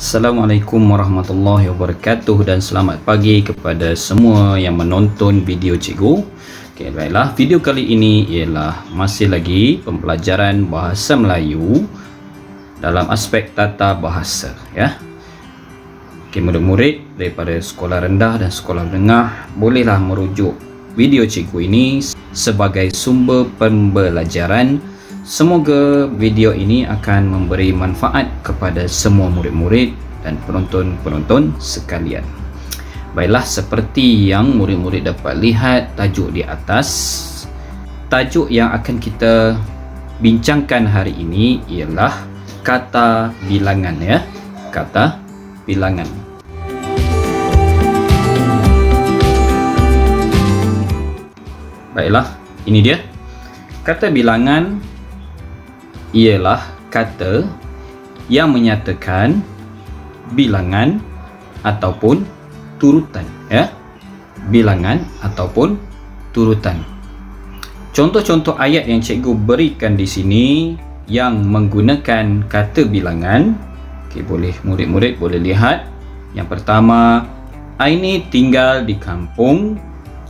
Assalamualaikum warahmatullahi wabarakatuh dan selamat pagi kepada semua yang menonton video cikgu. Okey, baiklah, video kali ini ialah masih lagi pembelajaran bahasa Melayu dalam aspek tata bahasa, ya. Okey, murid-murid daripada sekolah rendah dan sekolah menengah bolehlah merujuk video cikgu ini sebagai sumber pembelajaran. Semoga video ini akan memberi manfaat kepada semua murid-murid dan penonton-penonton sekalian. Baiklah, seperti yang murid-murid dapat lihat tajuk di atas, tajuk yang akan kita bincangkan hari ini ialah kata bilangan, ya. Kata bilangan. Baiklah, ini dia. Kata bilangan ialah kata yang menyatakan bilangan ataupun turutan, ya. Bilangan ataupun turutan. Contoh-contoh ayat yang cikgu berikan di sini yang menggunakan kata bilangan. Okey, boleh murid-murid boleh lihat. Yang pertama, Aini tinggal di kampung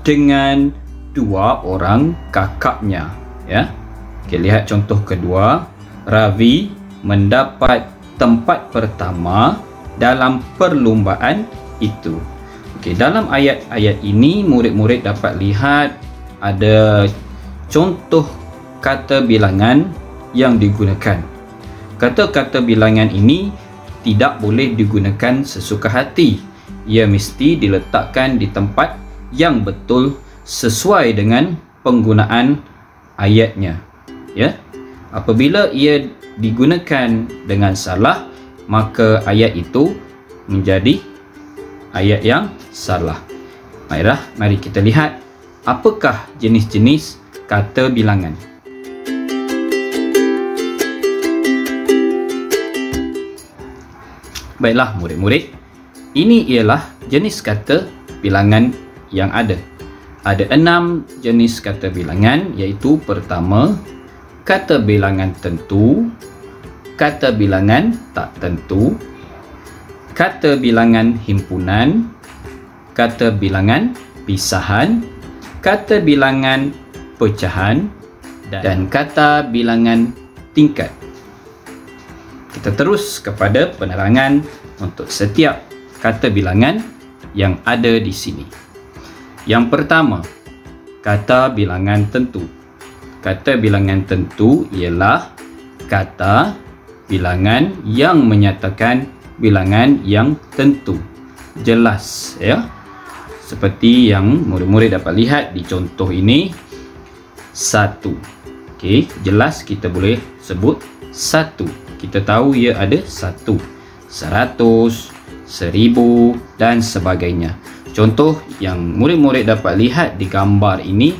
dengan 2 orang kakaknya, ya. Okey, lihat contoh kedua. Ravi mendapat tempat pertama dalam perlumbaan itu. Okey, dalam ayat-ayat ini murid-murid dapat lihat ada contoh kata bilangan yang digunakan. Kata-kata bilangan ini tidak boleh digunakan sesuka hati. Ia mesti diletakkan di tempat yang betul sesuai dengan penggunaan ayatnya, ya. Apabila ia digunakan dengan salah, maka ayat itu menjadi ayat yang salah. Baiklah, mari kita lihat apakah jenis-jenis kata bilangan. Baiklah murid-murid, ini ialah jenis kata bilangan yang ada. Ada 6 jenis kata bilangan, iaitu pertama, kata bilangan tentu, kata bilangan tak tentu, kata bilangan himpunan, kata bilangan pisahan, kata bilangan pecahan, dan kata bilangan tingkat. Kita terus kepada penerangan untuk setiap kata bilangan yang ada di sini. Yang pertama, kata bilangan tentu. Kata bilangan tentu ialah kata bilangan yang menyatakan bilangan yang tentu. Jelas, ya. Seperti yang murid-murid dapat lihat di contoh ini, 1. Okey, jelas kita boleh sebut 1. Kita tahu ia ada 1, 100, 1000 dan sebagainya. Contoh yang murid-murid dapat lihat di gambar ini,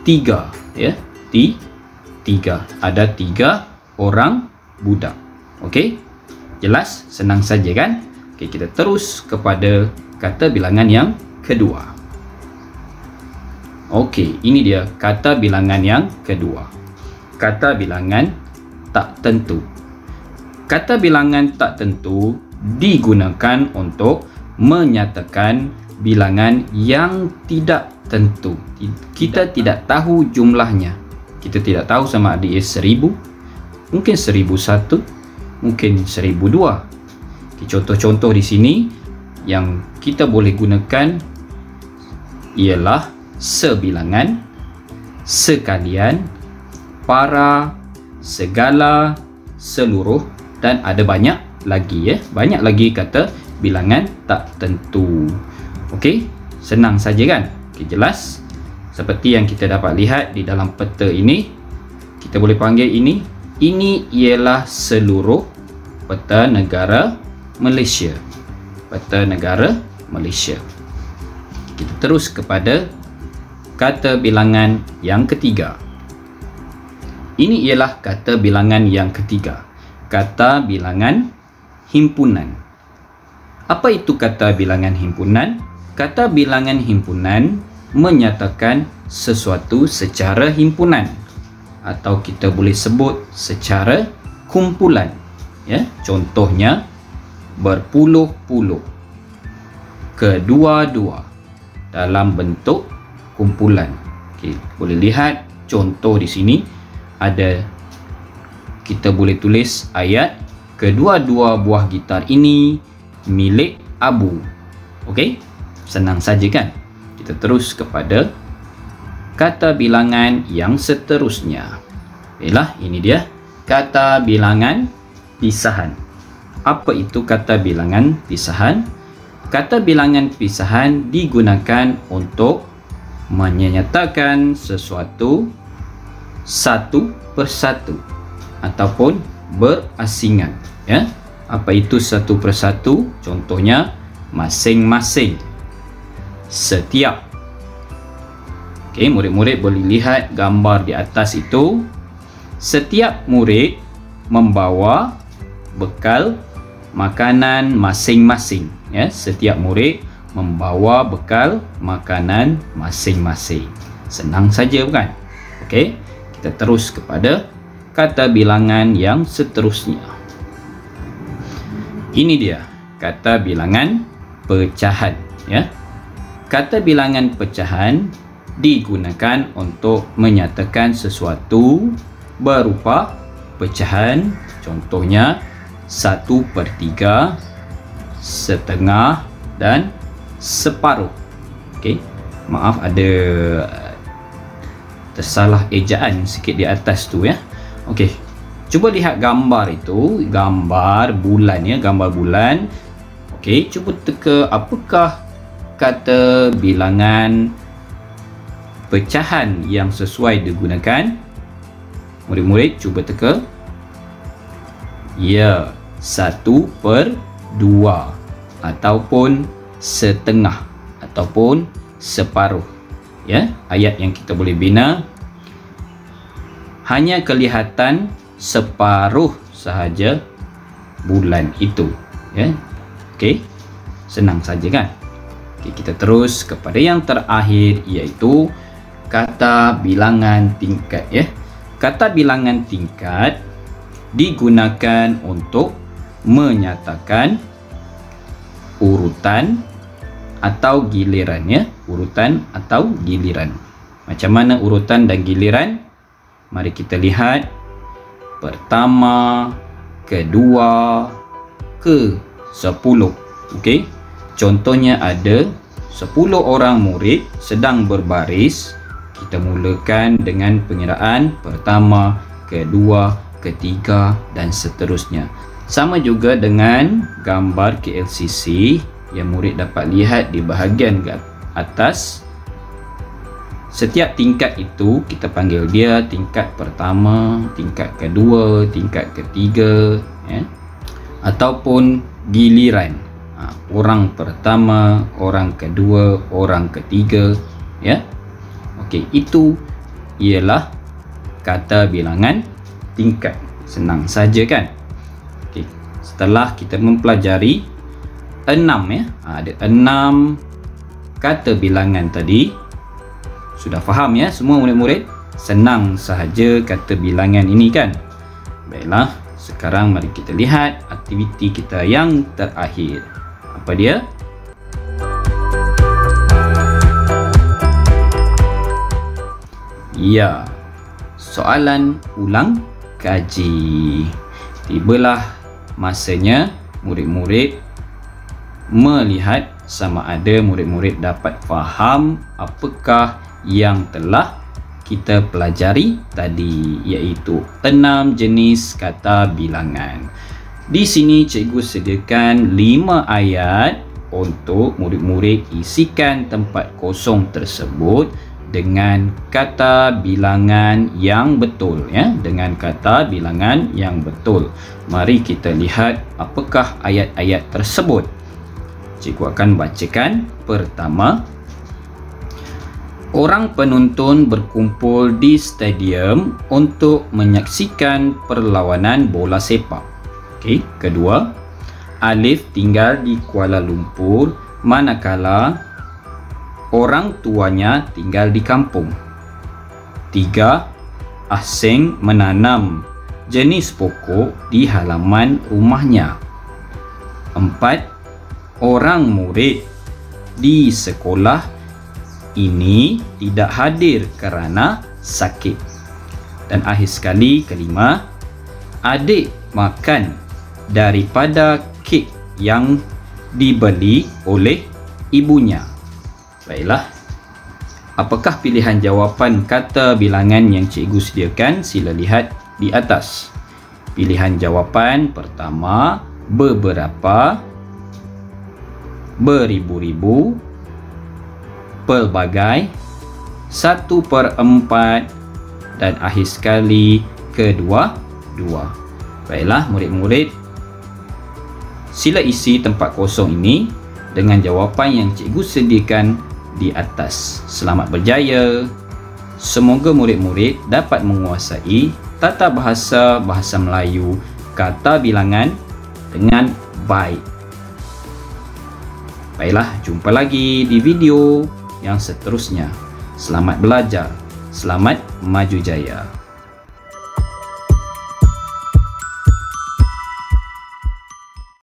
3, ya. 3. Ada 3 orang budak. Okey, jelas, senang saja kan? Okey, kita terus kepada kata bilangan yang kedua. Okey, ini dia kata bilangan yang kedua. Kata bilangan tak tentu. Kata bilangan tak tentu digunakan untuk menyatakan bilangan yang tidak tentu. Kita tidak tahu jumlahnya. Kita tidak tahu sama ada ia 1000, mungkin 1001, mungkin 1002. Contoh-contoh di sini yang kita boleh gunakan ialah sebilangan, sekalian, para, segala, seluruh dan ada banyak lagi, ya. Banyak lagi kata bilangan tak tentu. Okey, senang saja kan? Okey, jelas. Seperti yang kita dapat lihat di dalam peta ini, kita boleh panggil ini ialah seluruh peta negara Malaysia. Peta negara Malaysia. Kita terus kepada kata bilangan yang ketiga. Ini ialah kata bilangan yang ketiga. Kata bilangan himpunan. Apa itu kata bilangan himpunan? Kata bilangan himpunan menyatakan sesuatu secara himpunan, atau kita boleh sebut secara kumpulan, ya. Contohnya berpuluh-puluh, kedua-dua dalam bentuk kumpulan. Okey, boleh lihat contoh di sini ada, kita boleh tulis ayat kedua-dua buah gitar ini milik Abu. Okey, senang saja kan? Kita terus kepada kata bilangan yang seterusnya. Baiklah, ini dia kata bilangan pisahan. Apa itu kata bilangan pisahan? Kata bilangan pisahan digunakan untuk menyatakan sesuatu satu persatu ataupun berasingan, ya. Apa itu satu persatu? Contohnya masing-masing, setiap. Okey, murid-murid boleh lihat gambar di atas itu. Setiap murid membawa bekal makanan masing-masing, ya. Setiap murid membawa bekal makanan masing-masing. Senang saja, bukan? Okey, kita terus kepada kata bilangan yang seterusnya. Ini dia kata bilangan pecahan, ya. Kata bilangan pecahan digunakan untuk menyatakan sesuatu berupa pecahan. Contohnya 1/3, setengah dan separuh. Okey, maaf ada tersalah ejaan sikit di atas tu, ya. Okey, cuba lihat gambar itu, gambar bulan, ya, gambar bulan. Okey, cuba teka apakah kata bilangan pecahan yang sesuai digunakan. Murid-murid cuba teka. Ya, 1/2 ataupun setengah ataupun separuh, ya. Ayat yang kita boleh bina, hanya kelihatan separuh sahaja bulan itu, ya. Okey, senang saja kan? Okey, kita terus kepada yang terakhir, iaitu kata bilangan tingkat, ya. Kata bilangan tingkat digunakan untuk menyatakan urutan atau giliran, ya. Urutan atau giliran. Macam mana urutan dan giliran? Mari kita lihat. Pertama, kedua, ke 10. Okey. Contohnya ada 10 orang murid sedang berbaris. Kita mulakan dengan pengiraan pertama, kedua, ketiga dan seterusnya. Sama juga dengan gambar KLCC yang murid dapat lihat di bahagian atas. Setiap tingkat itu kita panggil dia tingkat pertama, tingkat kedua, tingkat ketiga, ya. Ataupun giliran. Orang pertama, orang kedua, orang ketiga, ya. Okey, itu ialah kata bilangan tingkat. Senang saja kan? Okey, setelah kita mempelajari 6, ya. Ada 6 kata bilangan tadi. Sudah faham, ya, semua murid-murid? Senang sahaja kata bilangan ini kan? Baiklah, sekarang mari kita lihat aktiviti kita yang terakhir. Apa dia? Ya, soalan ulang kaji. Tibalah masanya murid-murid melihat sama ada murid-murid dapat faham apakah yang telah kita pelajari tadi, iaitu 6 jenis kata bilangan. Di sini cikgu sediakan 5 ayat untuk murid-murid isikan tempat kosong tersebut dengan kata bilangan yang betul, ya, dengan kata bilangan yang betul. Mari kita lihat apakah ayat-ayat tersebut. Cikgu akan bacakan. Pertama, orang penonton berkumpul di stadium untuk menyaksikan perlawanan bola sepak. Okey, kedua, Alif tinggal di Kuala Lumpur manakala orang tuanya tinggal di kampung. 3. Ahseng menanam jenis pokok di halaman rumahnya. 4 orang murid di sekolah ini tidak hadir kerana sakit. Dan akhir sekali, kelima, adik makan daripada kek yang dibeli oleh ibunya. Baiklah, apakah pilihan jawapan kata bilangan yang cikgu sediakan? Sila lihat di atas. Pilihan jawapan pertama, beberapa, beribu-ribu, pelbagai, 1/4, dan akhir sekali kedua-dua. Baiklah murid-murid, sila isi tempat kosong ini dengan jawapan yang cikgu sediakan di atas. Selamat berjaya. Semoga murid-murid dapat menguasai tata bahasa Melayu kata bilangan dengan baik. Baiklah, jumpa lagi di video yang seterusnya. Selamat belajar. Selamat maju jaya.